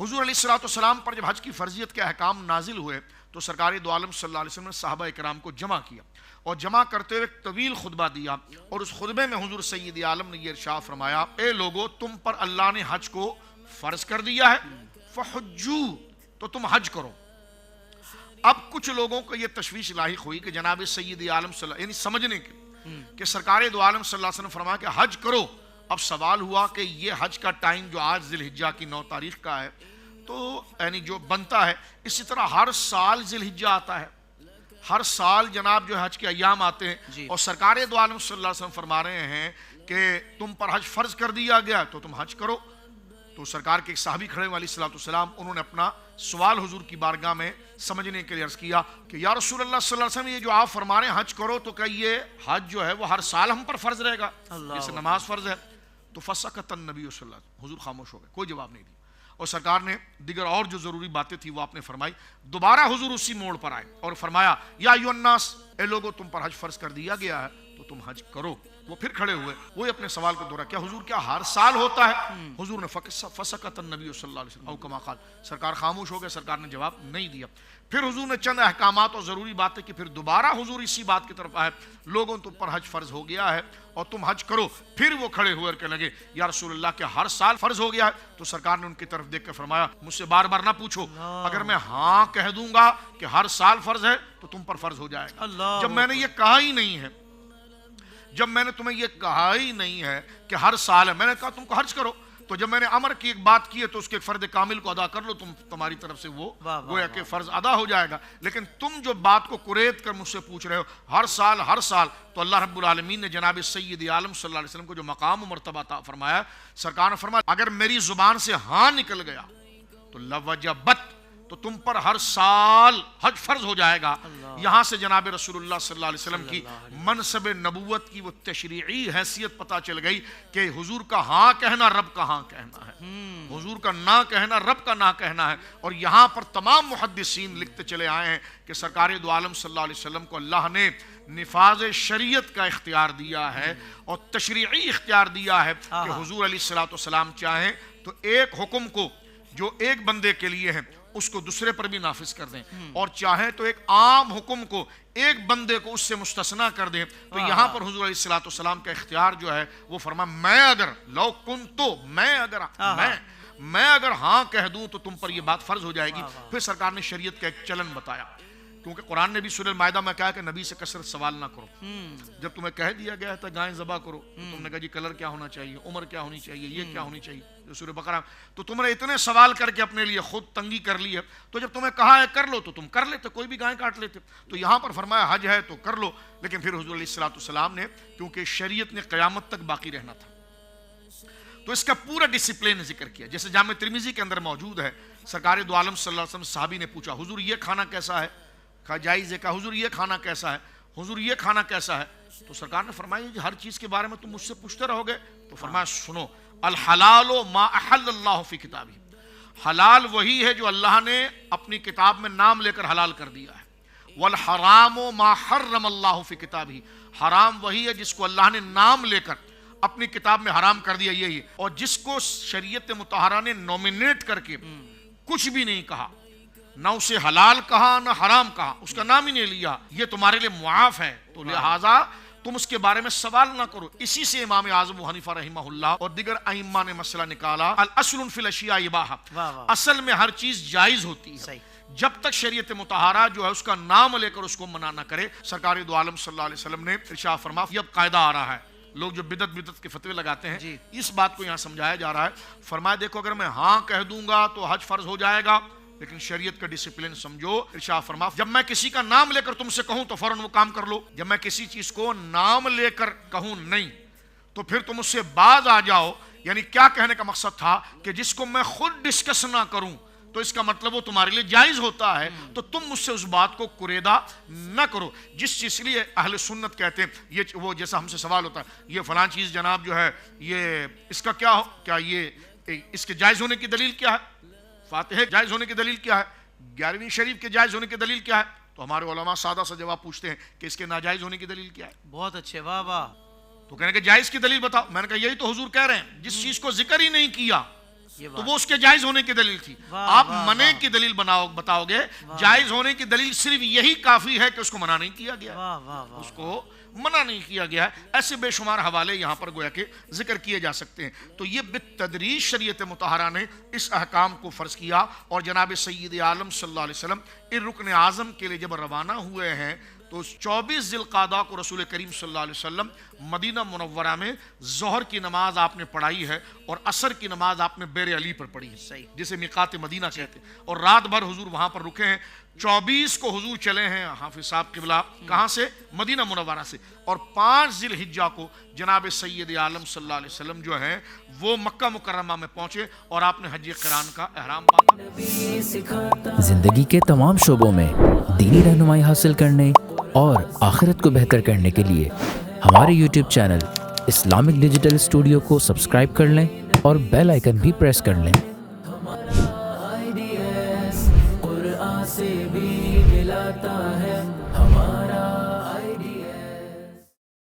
حضور علیہ الصلوۃ والسلام پر جب حج کی فرضیت کے احکام نازل ہوئے تو سرکار دو عالم صلی اللہ علیہ وسلم نے صحابہ کرام کو جمع کیا اور جمع کرتے ہوئے ایک طویل خطبہ دیا، اور اس خطبے میں حضور سید عالم نے یہ ارشاد فرمایا، اے لوگو تم پر اللہ نے حج کو فرض کر دیا ہے، فحجو تو تم حج کرو۔ اب کچھ لوگوں کو یہ تشویش لاحق ہوئی کہ جناب سید عالم صلی اللہ، یعنی سمجھنے کے کہ سرکار دو عالم صلی اللہ علیہ وسلم فرمایا کہ حج کرو۔ اب سوال ہوا کہ یہ حج کا ٹائم جو آج ذی الحجہ کی 9 تاریخ کا ہے تو یعنی جو بنتا ہے، اسی طرح ہر سال ذی الحجہ آتا ہے، ہر سال جناب جو حج کے ایام آتے ہیں، اور سرکار دو عالم صلی اللہ علیہ وسلم فرما رہے ہیں کہ تم پر حج فرض کر دیا گیا تو تم حج کرو۔ تو سرکار کے ایک صحابی کھڑے علیہ الصلوۃ والسلام، انہوں نے اپنا سوال حضور کی بارگاہ میں سمجھنے کے لیے عرض کیا کہ یا رسول اللہ صلی اللہ علیہ وسلم، یہ جو آپ فرما رہے ہیں حج کرو، تو کہ یہ حج جو ہے وہ ہر سال ہم پر فرض رہے گا جیسے نماز فرض ہے؟ تو فسکت النبی صلی اللہ علیہ وسلم، حضور خاموش ہو گئے، کوئی جواب نہیں دیا، اور سرکار نے دیگر اور جو ضروری باتیں تھی وہ آپ نے فرمائی۔ دوبارہ حضور اسی موڑ پر آئے اور فرمایا، یا ایھا الناس، اے لوگوں تم پر حج فرض کر دیا گیا ہے تو تم حج کرو۔ وہ پھر کھڑے ہوئے، وہی اپنے سوال کو دوہرایا، کیا حضور کیا ہر سال ہوتا ہے؟ حضور نے فسکت النبی صلی اللہ علیہ وسلم او کما قال، سرکار خاموش ہو گئے، سرکار نے جواب نہیں دیا۔ پھر حضور نے چند احکامات اور ضروری باتیں کی، پھر دوبارہ حضور اسی بات کی طرف آئے، لوگوں تم پر حج فرض ہو گیا ہے اور تم حج کرو۔ پھر وہ کھڑے ہوئے اور کہنے لگے، یا رسول اللہ کہ ہر سال فرض ہو گیا ہے؟ تو سرکار نے ان کی طرف دیکھ کر فرمایا، مجھ سے بار بار نہ پوچھو، اگر میں ہاں کہہ دوں گا کہ ہر سال فرض ہے تو تم پر فرض ہو جائے گا۔ جب میں نے یہ کہا ہی نہیں ہے، جب میں نے تمہیں یہ کہا ہی نہیں ہے کہ ہر سال ہے، میں نے کہا تم کو حج کرو، تو جب میں نے امر کی ایک بات کی ہے تو اس کے فرض کامل کو ادا کر لو، تمہاری طرف سے وہ گویا کہ فرض ادا ہو جائے گا۔ لیکن تم جو بات کو قرید کر مجھ سے پوچھ رہے ہو ہر سال ہر سال، تو اللہ رب العالمین نے جناب سید عالم صلی اللہ علیہ وسلم کو جو مقام و مرتبہ عطا فرمایا، سرکار نے فرمایا اگر میری زبان سے ہاں نکل گیا تو لوجبت، تو تم پر ہر سال حج فرض ہو جائے گا۔ یہاں سے جناب رسول اللہ صلی اللہ علیہ وسلم کی منصب نبوت کی وہ تشریعی حیثیت پتہ چل گئی کہ حضور کا ہاں کہنا رب کا ہاں کہنا ہے، حضور کا نہ کہنا رب کا نہ کہنا ہے۔ اور یہاں پر تمام محدثین لکھتے چلے آئے ہیں کہ سرکار دو عالم صلی اللہ علیہ وسلم کو اللہ نے نفاذ شریعت کا اختیار دیا ہے اور تشریعی اختیار دیا ہے کہ حضور علیہ الصلوۃ والسلام چاہیں تو ایک حکم کو جو ایک بندے کے لیے ہے اس کو دوسرے پر بھی نافذ کر دیں، اور چاہیں تو ایک عام حکم کو ایک بندے کو اس سے مستثنا کر دیں۔ تو یہاں پر حضور علیہ الصلوۃ والسلام کا اختیار جو ہے وہ فرما، میں اگر لو کنتو، میں اگر ہاں کہہ دوں تو تم پر یہ بات فرض ہو جائے گی۔ پھر سرکار نے شریعت کا ایک چلن بتایا، کیونکہ قرآن نے بھی سورہ المائدہ میں کہا کہ نبی سے کثرت سوال نہ کرو۔ جب تمہیں کہہ دیا گیا تھا گائیں ذبح کرو، تو تم نے کہا جی کلر کیا ہونا چاہیے، عمر کیا ہونی چاہیے، یہ کیا ہونی چاہیے، جو سورہ بقرہ، تو تم نے اتنے سوال کر کے اپنے لیے خود تنگی کر لی ہے، تو جب تمہیں کہا ہے کر لو تو تم کر لیتے، کوئی بھی گائیں کاٹ لیتے۔ تو یہاں پر فرمایا حج ہے تو کر لو، لیکن پھر حضور علیہ الصلوۃ والسلام نے، کیونکہ شریعت نے قیامت تک باقی رہنا تھا، تو اس کا پورا ڈسپلن ذکر کیا، جیسے جامع ترمذی کے اندر موجود ہے۔ سرکار دو عالم صلی اللہ علیہ وسلم صحابی نے پوچھا، حضور یہ کھانا کیسا ہے؟ کہا جائز ہے۔ کہا حضور یہ کھانا کیسا ہے؟ حضور یہ کھانا کیسا ہے؟ تو سرکار نے فرمایا کہ ہر چیز کے بارے میں تم مجھ سے پوچھتے رہو گے؟ تو فرمایا سنو، الحلال ما احل اللہ فی کتابہ، حلال وہی ہے جو اللہ نے اپنی کتاب میں نام لے کر حلال کر دیا ہے، والحرام ما حرم اللہ فی کتابہ، حرام وہی ہے جس کو اللہ نے نام لے کر اپنی کتاب میں حرام کر دیا یہی، اور جس کو شریعت مطہرہ نے نومینیٹ کر کے کچھ بھی نہیں کہا، نہ اسے حلال کہا نہ حرام کہا، اس کا نام ہی نہیں لیا، یہ تمہارے لیے معاف ہے، تو لہٰذا تم اس کے بارے میں سوال نہ کرو۔ اسی سے امام اعظم ابو حنیفہ رحمہ اللہ اور دیگر ائمہ نے مسئلہ نکالا، الاصل فی الاشیاء اباحہ، اصل میں ہر چیز جائز ہوتی ہے جب تک شریعت مطہرہ جو ہے اس کا نام لے کر اس کو منع نہ کرے۔ سرکار دو عالم صلی اللہ علیہ وسلم نے ارشاد فرمایا، یہ اب قاعدہ آ رہا ہے، لوگ جو بدعت کے فتوے لگاتے ہیں، اس بات کو یہاں سمجھایا جا رہا ہے۔ فرمایا دیکھو اگر میں ہاں کہہ دوں گا تو حج فرض ہو جائے گا، لیکن شریعت کا ڈسپلن سمجھو۔ ارشاد فرما، جب میں کسی کا نام لے کر تم سے کہوں تو فوراً وہ کام کر لو، جب میں کسی چیز کو نام لے کر کہوں نہیں تو پھر تم اس سے باز آ جاؤ۔ یعنی کیا کہنے کا مقصد تھا کہ جس کو میں خود ڈسکس نہ کروں تو اس کا مطلب وہ تمہارے لیے جائز ہوتا ہے، تو تم مجھ سے اس بات کو قریدہ نہ کرو۔ جس چیز لیے اہل سنت کہتے ہیں، یہ وہ جیسا ہم سے سوال ہوتا ہے، یہ فلاں چیز جناب جو ہے یہ اس کا کیا ہو، کیا یہ اس کے جائز ہونے کی دلیل کیا ہے؟ فاتحہ جائز ہونے کی دلیل کیا ہے؟ 11ویں شریف کے جائز ہونے کی دلیل کیا ہے؟ تو ہمارے علماء سادہ سا جواب پوچھتے ہیں کہ اس کے ناجائز ہونے کی دلیل کیا ہے؟ بہت اچھے، واہ واہ۔ تو کہنے کہ جائز کی دلیل بتاؤ۔ میں نے کہا یہی تو حضور کہہ رہے ہیں، جس چیز کو ذکر ہی نہیں کیا تو وہ اس کے جائز ہونے کی دلیل تھی. آپ منع کی دلیل بتاؤ گے, جائز ہونے کی دلیل صرف یہی کافی ہے کہ اس کو منع نہیں کیا گیا, اس کو منع نہیں کیا گیا. ایسے بے شمار حوالے یہاں پر گویا کہ ذکر کیے جا سکتے ہیں. تو یہ بالتدریج شریعت مطہرہ نے اس احکام کو فرض کیا, اور جناب سید عالم صلی اللہ علیہ وسلم ان رکن اعظم کے لیے جب روانہ ہوئے ہیں تو 24 ذی القعدہ کو رسول کریم صلی اللہ علیہ وسلم مدینہ منورہ میں ظہر کی نماز آپ نے پڑھائی ہے, اور عصر کی نماز آپ نے بیر علی پر پڑھی ہے, جسے میقات مدینہ کہتے ہیں, اور رات بھر حضور وہاں پر رکے ہیں. 24 کو حضور چلے ہیں حافظ صاحب قبلہ کہاں سے, مدینہ منورہ سے, اور 5 ذی الحجہ کو جناب سید عالم صلی اللہ علیہ وسلم جو ہیں وہ مکہ مکرمہ میں پہنچے اور آپ نے حج قران کا احرام باندھا. زندگی کے تمام شعبوں میں دینی رہنمائی حاصل کرنے اور آخرت کو بہتر کرنے کے لیے ہمارے YouTube channel Islamic digital studio کو سبسکرائب کر لیں اور بیل آئیکن بھی پریس کر لیں. قرآن سے بھی ملاتا ہے ہمارا